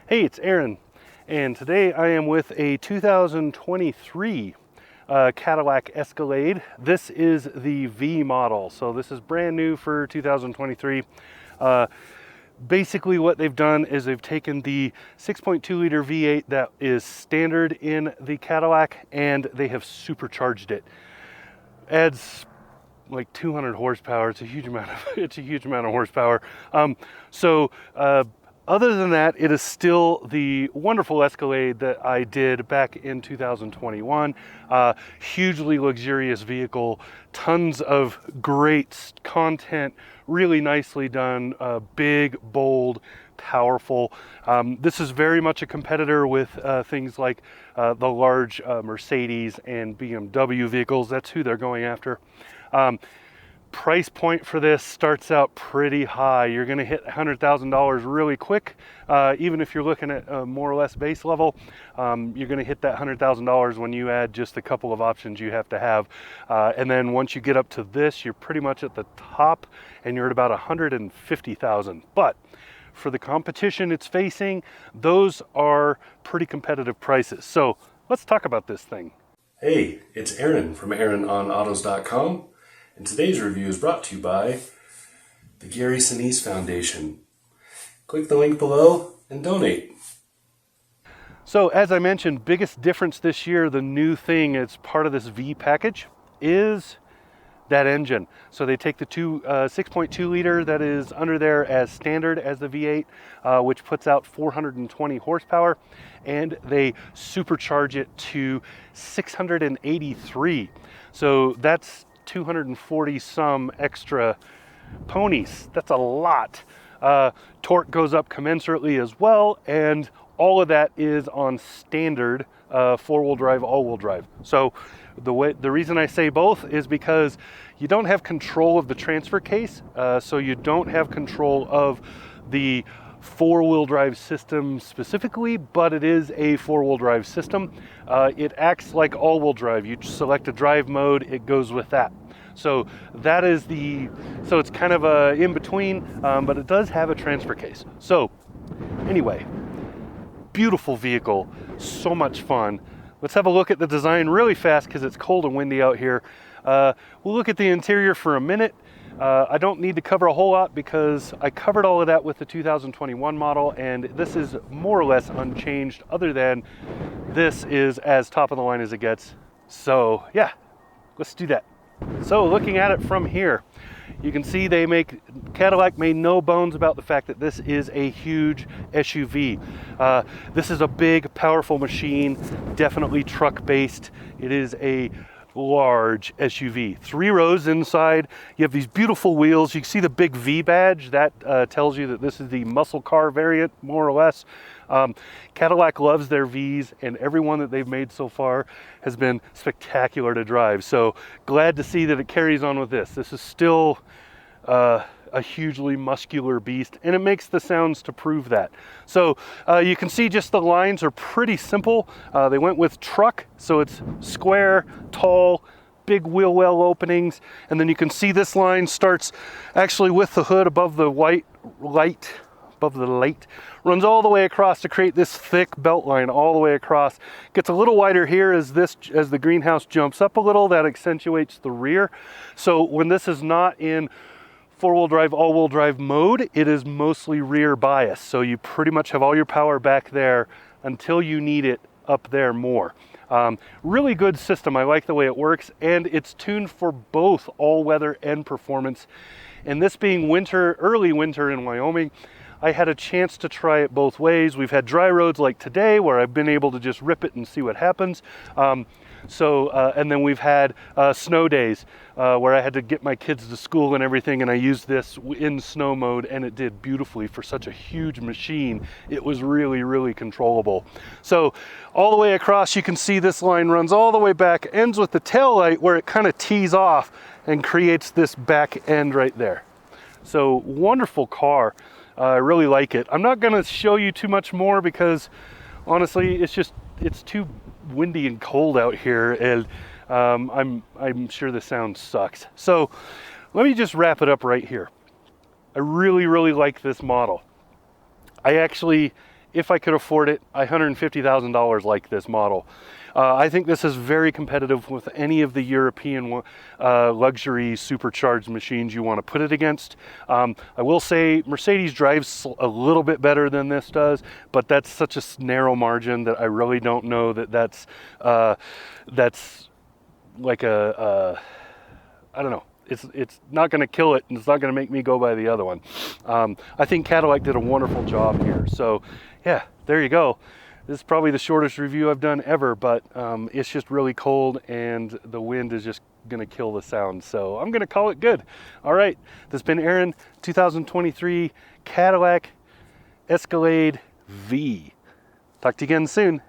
Hey, it's Aaron, and today I am with a 2023 Cadillac Escalade. This is the V model, so this is brand new for 2023. Basically what they've done is they've taken the 6.2 liter V8 that is standard in the Cadillac and they have supercharged it. Adds like 200 horsepower. It's a huge amount of horsepower. Other than that, it is still the wonderful Escalade that I did back in 2021. Hugely luxurious vehicle, tons of great content, really nicely done, big, bold, powerful. This is very much a competitor with things like the large Mercedes and BMW vehicles. That's who they're going after. Price point for this starts out pretty high. You're going to hit $100,000 really quick. Even if you're looking at a more or less base level, you're going to hit that $100,000 when you add just a couple of options you have to have. And then once you get up to this, you're pretty much at the top and you're at about $150,000. But for the competition it's facing, those are pretty competitive prices. So let's talk about this thing. Hey, it's Aaron from AaronOnAutos.com. And today's review is brought to you by the Gary Sinise Foundation. Click the link below and donate. So as I mentioned, biggest difference this year, the new thing as part of this V package is that engine. So they take the 6.2 liter that is under there as standard as the V8, which puts out 420 horsepower, and they supercharge it to 683. So that's 240 some extra ponies. That's a lot. Torque goes up commensurately as well, and all of that is on standard four-wheel drive, all-wheel drive. So the reason I say both is because you don't have control of the transfer case, so you don't have control of the four-wheel drive system specifically, but it is a four-wheel drive system. It acts like all-wheel drive. You select a drive mode, it goes with that. So that is so it's kind of a in between, but it does have a transfer case. So anyway, beautiful vehicle, so much fun. Let's have a look at the design really fast because it's cold and windy out here. We'll look at the interior for a minute. I don't need to cover a whole lot because I covered all of that with the 2021 model, and this is more or less unchanged other than this is as top of the line as it gets. So yeah, let's do that. So looking at it from here, you can see Cadillac made no bones about the fact that this is a huge SUV. This is a big, powerful machine, definitely truck-based. It is a large SUV. 3 rows inside. You have these beautiful wheels. You can see the big V badge. That tells you that this is the muscle car variant, more or less. Cadillac loves their Vs, and every one that they've made so far has been spectacular to drive. So glad to see that it carries on with this. This is still a hugely muscular beast, and it makes the sounds to prove that. So you can see just the lines are pretty simple. They went with truck, so it's square, tall, big wheel well openings, and then you can see this line starts actually with the hood above the light, runs all the way across to create this thick belt line all the way across. Gets a little wider here as the greenhouse jumps up a little. That accentuates the rear. So when this is not in four-wheel drive, all-wheel drive mode, it is mostly rear bias. So you pretty much have all your power back there until you need it up there more. Really good system. I like the way it works, and it's tuned for both all-weather and performance. And this being early winter in Wyoming, I had a chance to try it both ways. We've had dry roads like today where I've been able to just rip it and see what happens. And then we've had snow days where I had to get my kids to school and everything, and I used this in snow mode, and it did beautifully for such a huge machine. It was really, really controllable. So all the way across, you can see this line runs all the way back, ends with the tail light where it kind of tees off and creates this back end right there. So wonderful car. I really like it. I'm not going to show you too much more because honestly, it's too windy and cold out here, and I'm sure the sound sucks. So let me just wrap it up right here. I really, really like this model. I actually if I could afford it, $150,000 like this model. I think this is very competitive with any of the European luxury supercharged machines you want to put it against. I will say Mercedes drives a little bit better than this does, but that's such a narrow margin that I really don't know that that's like I don't know. It's not going to kill it, and it's not going to make me go buy the other one. I think Cadillac did a wonderful job here. So yeah, there you go. This is probably the shortest review I've done ever, but it's just really cold and the wind is just going to kill the sound. So I'm going to call it good. All right, this has been Aaron, 2023 Cadillac Escalade V. Talk to you again soon.